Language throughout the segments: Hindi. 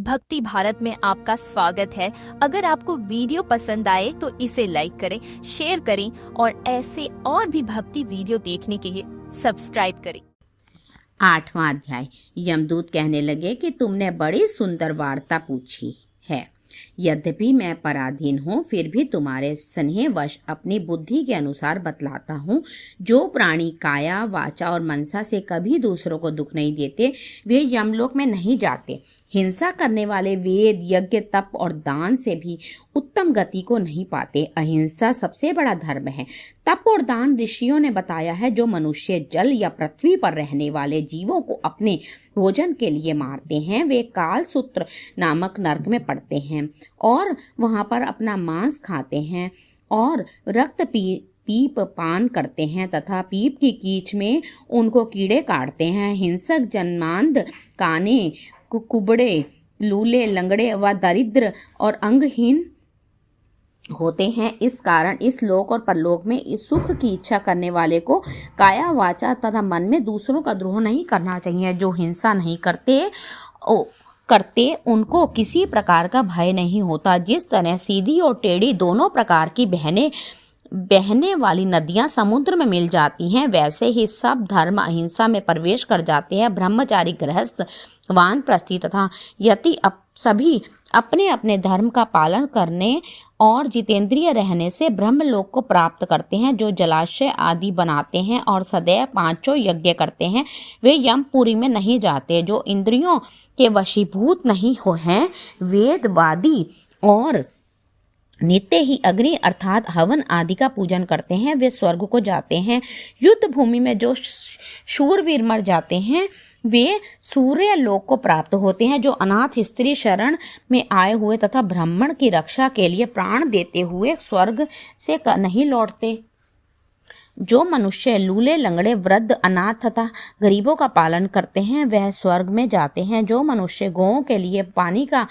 भक्ति भारत में आपका स्वागत है। अगर आपको वीडियो पसंद आए तो इसे लाइक करें, शेयर करें और ऐसे और भी भक्ति वीडियो देखने के लिए सब्सक्राइब करें। 8वां अध्याय। यमदूत कहने लगे कि तुमने बड़ी सुंदर वार्ता पूछी है। यद्यपि मैं पराधीन हूँ, फिर भी तुम्हारे स्नेहवश अपनी बुद्धि के अनुसार बतलाता हूँ। जो प्राणी काया, वाचा और मनसा से कभी दूसरों को दुख नहीं देते, वे यमलोक में नहीं जाते। हिंसा करने वाले वेद, यज्ञ, तप और दान से भी उत्तम गति को नहीं पाते। अहिंसा सबसे बड़ा धर्म है। तप और दान ऋषियों ने बताया है। जो मनुष्य जल या पृथ्वी पर रहने वाले जीवों को अपने भोजन के लिए मारते हैं, वे कालसूत्र नामक नरक में पड़ते हैं और वहां पर अपना मांस खाते हैं और रक्त पीप पान करते हैं तथा पीप की कीच में उनको कीड़े काटते हैं। हिंसक जन्मांध, काने, कुबड़े, लूले, लंगड़े व दरिद्र और अंगहीन होते हैं। इस कारण इस लोक और परलोक में इस सुख की इच्छा करने वाले को काया, वाचा तथा मन में दूसरों का द्रोह नहीं करना चाहिए। जो हिंसा नहीं करते उनको किसी प्रकार का भय नहीं होता। जिस तरह सीधी और टेढ़ी दोनों प्रकार की बहने वाली नदियां समुद्र में मिल जाती हैं, वैसे ही सब धर्म अहिंसा में प्रवेश कर जाते हैं। ब्रह्मचारी, गृहस्थ, वानप्रस्थी तथा यति सभी अपने अपने धर्म का पालन करने और जितेंद्रिय रहने से ब्रह्मलोक को प्राप्त करते हैं। जो जलाशय आदि बनाते हैं और सदैव 5 यज्ञ करते हैं, वे यमपुरी में नहीं जाते। जो इंद्रियों के वशीभूत नहीं हो हैं, वेदवादी और नित्य ही अग्नि अर्थात हवन आदि का पूजन करते हैं, वे स्वर्ग को जाते हैं। युद्ध भूमि में जो शूरवीर मर जाते हैं, वे सूर्य लोक को प्राप्त होते हैं। जो अनाथ स्त्री शरण में आए हुए तथा ब्राह्मण की रक्षा के लिए प्राण देते हुए स्वर्ग से नहीं लौटते। जो मनुष्य लूले, लंगड़े, वृद्ध, अनाथ तथा गरीबों का पालन करते हैं, वह स्वर्ग में जाते हैं। जो मनुष्य गौओं के लिए पानी का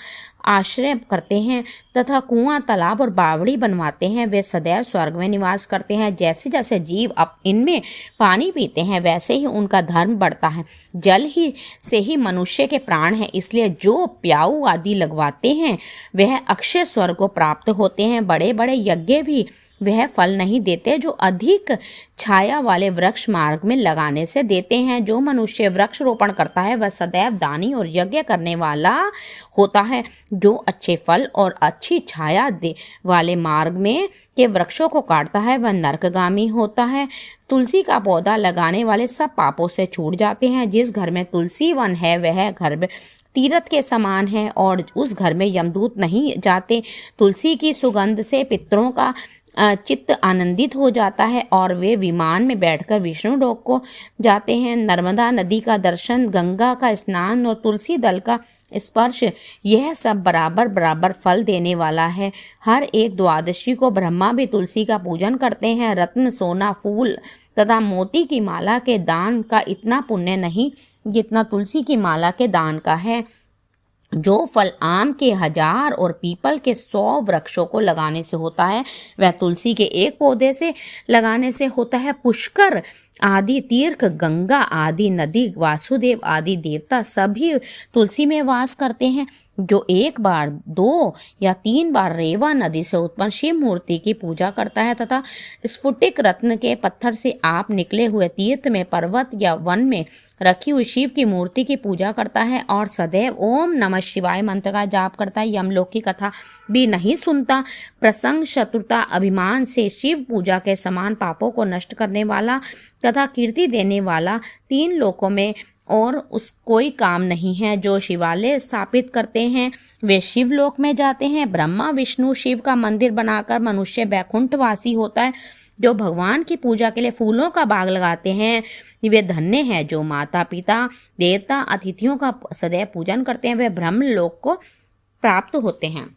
आश्रय करते हैं तथा कुआं, तालाब और बावड़ी बनवाते हैं, वे सदैव स्वर्ग में निवास करते हैं। जैसे जैसे जीव अब इनमें पानी पीते हैं, वैसे ही उनका धर्म बढ़ता है। जल ही से ही मनुष्य के प्राण हैं, इसलिए जो प्याऊ आदि लगवाते हैं, वह अक्षय स्वर्ग को प्राप्त होते हैं। बड़े बड़े यज्ञ भी वह फल नहीं देते जो अधिक छाया वाले वृक्ष मार्ग में लगाने से देते हैं। जो मनुष्य वृक्ष रोपण करता है, वह सदैव दानी और यज्ञ करने वाला होता है। जो अच्छे फल और अच्छी छाया वाले मार्ग में के वृक्षों को काटता है, वह नरकगामी होता है। तुलसी का पौधा लगाने वाले सब पापों से छूट जाते हैं। जिस घर में तुलसी वन है, वह घर तीर्थ के समान है और उस घर में यमदूत नहीं जाते। तुलसी की सुगंध से पितरों का चित्त आनंदित हो जाता है और वे विमान में बैठकर विष्णु लोक को जाते हैं। नर्मदा नदी का दर्शन, गंगा का स्नान और तुलसी दल का स्पर्श, यह सब बराबर बराबर फल देने वाला है। हर एक द्वादशी को ब्रह्मा भी तुलसी का पूजन करते हैं। रत्न, सोना, फूल तथा मोती की माला के दान का इतना पुण्य नहीं जितना तुलसी की माला के दान का है। जो फल आम के 1000 और पीपल के 100 वृक्षों को लगाने से होता है, वह तुलसी के एक पौधे से लगाने से होता है। पुष्कर आदि तीर्थ, गंगा आदि नदी, वासुदेव आदि देवता सभी तुलसी में वास करते हैं। जो एक बार, 2 या 3 बार रेवा नदी से उत्पन्न शिव मूर्ति की पूजा करता है तथा स्फुटिक रत्न के पत्थर से आप निकले हुए तीर्थ में, पर्वत या वन में रखी हुई शिव की मूर्ति की पूजा करता है और सदैव ओम नमः शिवाय मंत्र का जाप करता है, यमलोक की कथा भी नहीं सुनता। प्रसंग, शत्रुता, अभिमान से शिव पूजा के समान पापों को नष्ट करने वाला तथा कीर्ति देने वाला 3 लोकों में और उस कोई काम नहीं है। जो शिवालय स्थापित करते हैं, वे शिवलोक में जाते हैं। ब्रह्मा, विष्णु, शिव का मंदिर बनाकर मनुष्य वैकुंठवासी होता है। जो भगवान की पूजा के लिए फूलों का बाग लगाते हैं, वे धन्य हैं। जो माता, पिता, देवता, अतिथियों का सदैव पूजन करते हैं, वे ब्रह्मलोक को प्राप्त होते हैं।